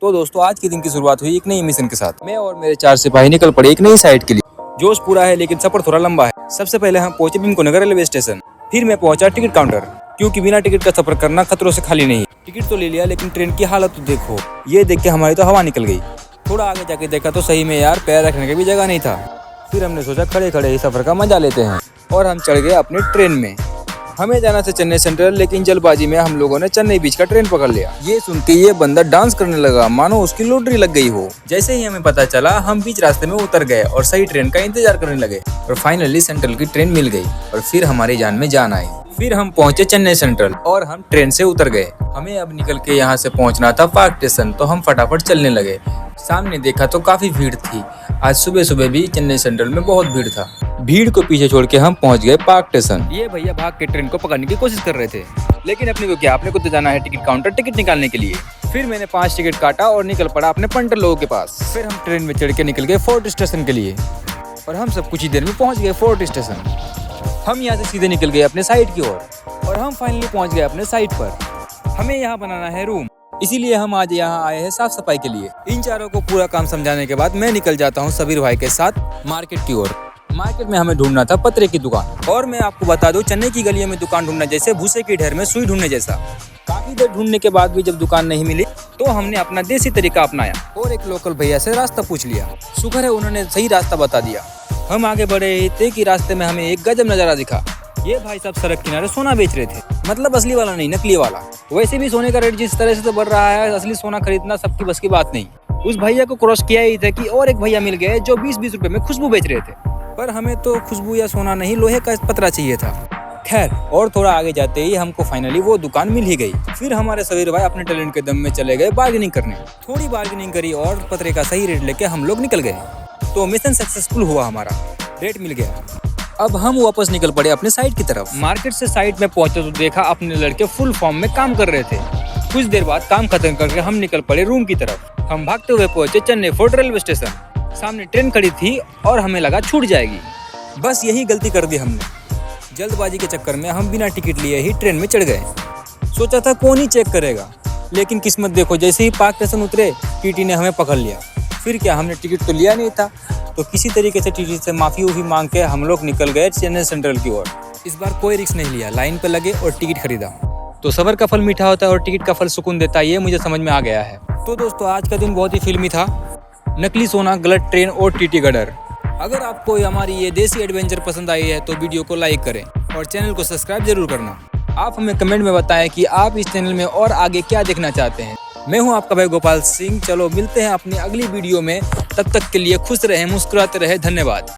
तो दोस्तों आज के दिन की शुरुआत हुई एक नई मिशन के साथ। मैं और मेरे 4 सिपाही निकल पड़े एक नई साइट के लिए। जोश पूरा है लेकिन सफर थोड़ा लंबा है। सबसे पहले हम पहुंचे बिंको नगर रेलवे स्टेशन। फिर मैं पहुंचा टिकट काउंटर, क्योंकि बिना टिकट का सफर करना खतरों से खाली नहीं। टिकट तो ले लिया लेकिन ट्रेन की हालत तो देखो। ये देख के हमारी तो हवा निकल गई। थोड़ा आगे जाके देखा तो सही में यार पैर रखने की भी जगह नहीं था। फिर हमने सोचा खड़े खड़े ही सफर का मजा लेते हैं और हम चढ़ गए अपने ट्रेन में। हमें जाना था चेन्नई सेंट्रल, लेकिन जल्दबाजी में हम लोगों ने चेन्नई बीच का ट्रेन पकड़ लिया। ये सुन के ये बंदा डांस करने लगा मानो उसकी लॉटरी लग गई हो। जैसे ही हमें पता चला हम बीच रास्ते में उतर गए और सही ट्रेन का इंतजार करने लगे और फाइनली सेंट्रल की ट्रेन मिल गई और फिर हमारी जान में जान आई। फिर हम पहुंचे चेन्नई सेंट्रल और हम ट्रेन से उतर गए। हमें अब निकल के यहाँ से पहुंचना था पार्क स्टेशन, तो हम फटाफट चलने लगे। सामने देखा तो काफी भीड़ थी। आज सुबह सुबह भी चेन्नई सेंट्रल में बहुत भीड़ था। भीड़ को पीछे छोड़ के हम पहुंच गए पार्क स्टेशन। ये भैया भाग के ट्रेन को पकड़ने की कोशिश कर रहे थे, लेकिन अपने को क्या, अपने को तो जाना है टिकट काउंटर टिकट निकालने के लिए। फिर मैंने 5 टिकट काटा और निकल पड़ा अपने पंटर लोगों के पास। फिर हम ट्रेन में चढ़ के निकल गए फोर्ट स्टेशन के लिए और हम सब कुछ ही देर में पहुंच गए फोर्ट स्टेशन। हम यहाँ से सीधे निकल गए अपने साइट की ओर और हम फाइनली पहुंच गए अपने साइट पर। हमें यहाँ बनाना है रूम, इसीलिए हम आज यहाँ आए हैं साफ सफाई के लिए। इन चारों को पूरा काम समझाने के बाद मैं निकल जाता हूँ सबीर भाई के साथ मार्केट की ओर। मार्केट में हमें ढूंढना था पतरे की दुकान। और मैं आपको बता दूं, चेन्नई की गलियों में दुकान ढूंढना जैसे भूसे की ढेर में सुई ढूंढने जैसा। काफी देर ढूंढने के बाद भी जब दुकान नहीं मिली तो हमने अपना देसी तरीका अपनाया और एक लोकल भैया से रास्ता पूछ लिया। शुक्र है उन्होंने सही रास्ता बता दिया। हम आगे बढ़े ही थे कि रास्ते में हमें एक गजब नजारा दिखा। ये भाई साहब सड़क किनारे सोना बेच रहे थे, मतलब असली वाला नहीं, नकली वाला। वैसे भी सोने का रेट जिस तरह से तो बढ़ रहा है, असली सोना खरीदना सबकी बस की बात नहीं। उस भैया को क्रॉस किया ही था कि और एक भैया मिल गए जो 20-20 रुपए में खुशबू बेच रहे थे। पर हमें तो खुशबू या सोना नहीं, लोहे का पतरा चाहिए था। खैर, और थोड़ा आगे जाते ही हमको फाइनली वो दुकान मिल ही गई। फिर हमारे सबीर भाई अपने टैलेंट के दम में चले गए बार्गेनिंग करने। थोड़ी बार्गेनिंग करी और पतरे का सही रेट लेके हम लोग निकल गए। तो मिशन सक्सेसफुल हुआ, हमारा रेट मिल गया। अब हम वापस निकल पड़े अपने साइट की तरफ। मार्केट से साइट में पहुंचे तो देखा अपने लड़के फुल फॉर्म में काम कर रहे थे। कुछ देर बाद काम खत्म करके हम निकल पड़े रूम की तरफ। हम भागते हुए पहुंचे चेन्नई फोर्ट रेलवे स्टेशन। सामने ट्रेन खड़ी थी और हमें लगा छूट जाएगी। बस यही गलती कर दी हमने। जल्दबाजी के चक्कर में हम बिना टिकट लिए ही ट्रेन में चढ़ गए। सोचा था कौन ही चेक करेगा, लेकिन किस्मत देखो, जैसे ही पार्क स्टेशन उतरे टीटी ने हमें पकड़ लिया। फिर क्या, हमने टिकट तो लिया नहीं था, तो किसी तरीके से टीटी से माफी मांग के हम लोग निकल गए चेन्नई सेंट्रल की ओर। इस बार कोई रिस्क नहीं लिया, लाइन पर लगे और टिकट खरीदा। तो सबर का फल मीठा होता है और टिकट का फल सुकून देता है, ये मुझे समझ में आ गया है। तो दोस्तों आज का दिन बहुत ही फिल्मी था। नकली सोना, गलत ट्रेन और टीटी का डर। अगर आपको हमारी ये देसी एडवेंचर पसंद आई है तो वीडियो को लाइक करें और चैनल को सब्सक्राइब जरूर करना। आप हमें कमेंट में बताएं कि आप इस चैनल में और आगे क्या देखना चाहते हैं। मैं हूं आपका भाई गोपाल सिंह। चलो मिलते हैं अपनी अगली वीडियो में, तब तक के लिए खुश रहें, मुस्कुराते रहें। धन्यवाद।